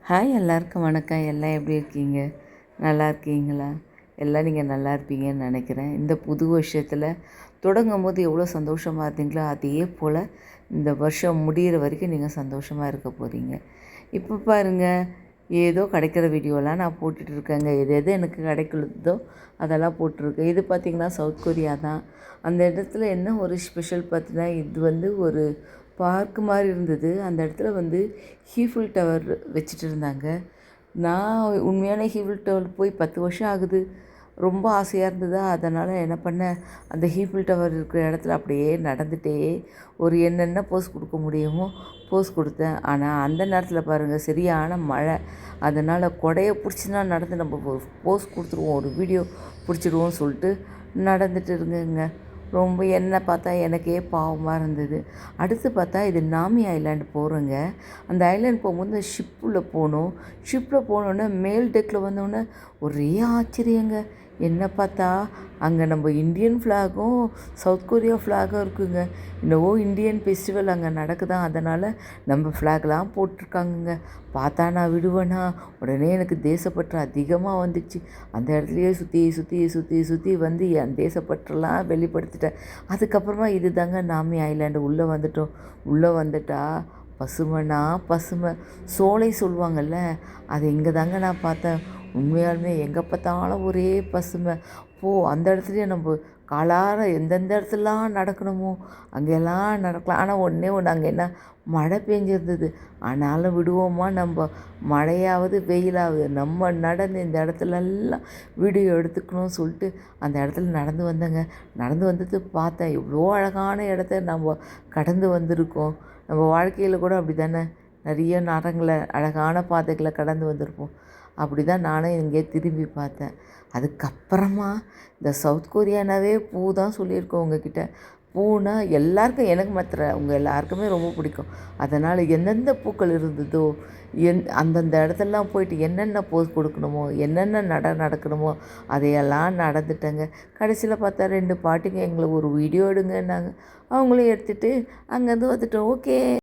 Hi, எல்லாருக்கும் வணக்கம். எல்லாம் எப்படி இருக்கீங்க? நல்லா இருக்கீங்களா? எல்லாம் நீங்கள் நல்லா இருப்பீங்கன்னு நினைக்கிறேன். இந்த புது வருஷத்தில் தொடங்கும்போது எவ்வளோ சந்தோஷமாக இருந்தீங்களோ அதே போல் இந்த வருஷம் முடிகிற வரைக்கும் நீங்கள் சந்தோஷமாக இருக்க போகிறீங்க. இப்போ பாருங்கள், ஏதோ கிடைக்கிற வீடியோலாம் நான் போட்டுட்டு இருக்கேங்க. எது எது எனக்கு கிடைக்கிறதோ அதெல்லாம் போட்டிருக்கேன். இது பார்த்திங்கன்னா சவுத் கொரியா தான். அந்த இடத்துல என்ன ஒரு ஸ்பெஷல் பார்த்திங்கன்னா, இது ஒரு பார்க் மாதிரி இருந்தது. அந்த இடத்துல ஹீஃபில் டவர் வச்சுட்டு இருந்தாங்க. நான் உண்மையான ஹீஃபில் டவர் போய் 10 வருஷம் ஆகுது. ரொம்ப ஆசையாக இருந்ததா, அதனால் என்ன பண்ணேன், அந்த ஹீஃபில் டவர் இருக்கிற இடத்துல அப்படியே நடந்துகிட்டே என்னென்ன போஸ் கொடுக்க முடியுமோ போஸ் கொடுத்தேன். ஆனால் அந்த நேரத்தில் பாருங்கள், சரியான மழை. அதனால் கொடையை பிடிச்சினா நடந்து நம்ம போஸ் கொடுத்துருவோம், ஒரு வீடியோ பிடிச்சிடுவோம்னு சொல்லிட்டு நடந்துட்டு இருங்கங்க. ரொம்ப என்னை பார்த்தா எனக்கே பாவமாக இருந்தது. அடுத்து பார்த்தா இது நாமி ஐலாண்டு போகிறோங்க. அந்த ஐலாண்ட் போகும்போது ஷிப்பில் போனோம். ஷிப்பில் போனோன்னே மேல் டெக்கில் வந்தோடனே ஒரே ஆச்சரியங்க. என்ன பார்த்தா அங்கே நம்ம இந்தியன் ஃப்ளாகும் சவுத் கொரியா ஃப்ளாகும் இருக்குங்க. என்னவோ இந்தியன் ஃபெஸ்டிவல் அங்கே நடக்குதான், அதனால் நம்ம ஃப்ளாக்லாம் போட்டிருக்காங்கங்க. பார்த்தா நான் விடுவேனா? உடனே எனக்கு தேசப்பற்று அதிகமாக வந்துச்சு. அந்த இடத்துலையே சுற்றி வந்து என் தேசப்பற்றெல்லாம் வெளிப்படுத்திட்டேன். அதுக்கப்புறமா இது தாங்க நாமி ஐலாண்டு. உள்ளே வந்துட்டோம். உள்ளே வந்துட்டா பசுமைனா பசுமை, சோலை சொல்லுவாங்கள்ல, அது இங்கே தாங்க நான் பார்த்தேன். உண்மையாலுமே எங்கே பார்த்தாலும் ஒரே பசுமை. அந்த இடத்துலையே நம்ம காலார எந்தெந்த இடத்துலலாம் நடக்கணுமோ அங்கெல்லாம் நடக்கலாம். ஆனால் ஒன்றே ஒன்று, அங்கே என்ன மழை பெஞ்சிருந்தது. ஆனாலும் விடுவோமா நம்ம? மழையாவது வெயிலாவது நம்ம நடந்து இந்த இடத்துலலாம் வீடியோ எடுத்துக்கணும்னு சொல்லிட்டு அந்த இடத்துல நடந்து வந்தேங்க. நடந்து வந்தது பார்த்தேன், எவ்வளோ அழகான இடத்த நம்ம கடந்து வந்திருக்கோம். நம்ம வாழ்க்கையில் கூட அப்படி தானே, நிறைய நரங்களை அழகான பாதைகளை கடந்து வந்திருப்போம். அப்படி தான் நானும் இங்கே திரும்பி பார்த்தேன். அதுக்கப்புறமா இந்த சவுத் கொரியானாவே பூ தான் சொல்லியிருக்கோம் உங்ககிட்ட. பூனா எல்லாருக்கும், எனக்கு மாத்திரம் உங்கள் எல்லாருக்குமே ரொம்ப பிடிக்கும். அதனால் எந்தெந்த பூக்கள் இருந்ததோ அந்தந்த இடத்துலலாம் போயிட்டு என்னென்ன போஸ் கொடுக்கணுமோ, என்னென்ன நடக்கணுமோ அதையெல்லாம் நடந்துட்டேங்க. கடைசியில் பார்த்தா 2 பாட்டிங்க எங்களை ஒரு வீடியோ எடுங்கன்னாங்க. அவங்களும் எடுத்துகிட்டு அங்கேருந்து வந்துட்டோம். ஓகே.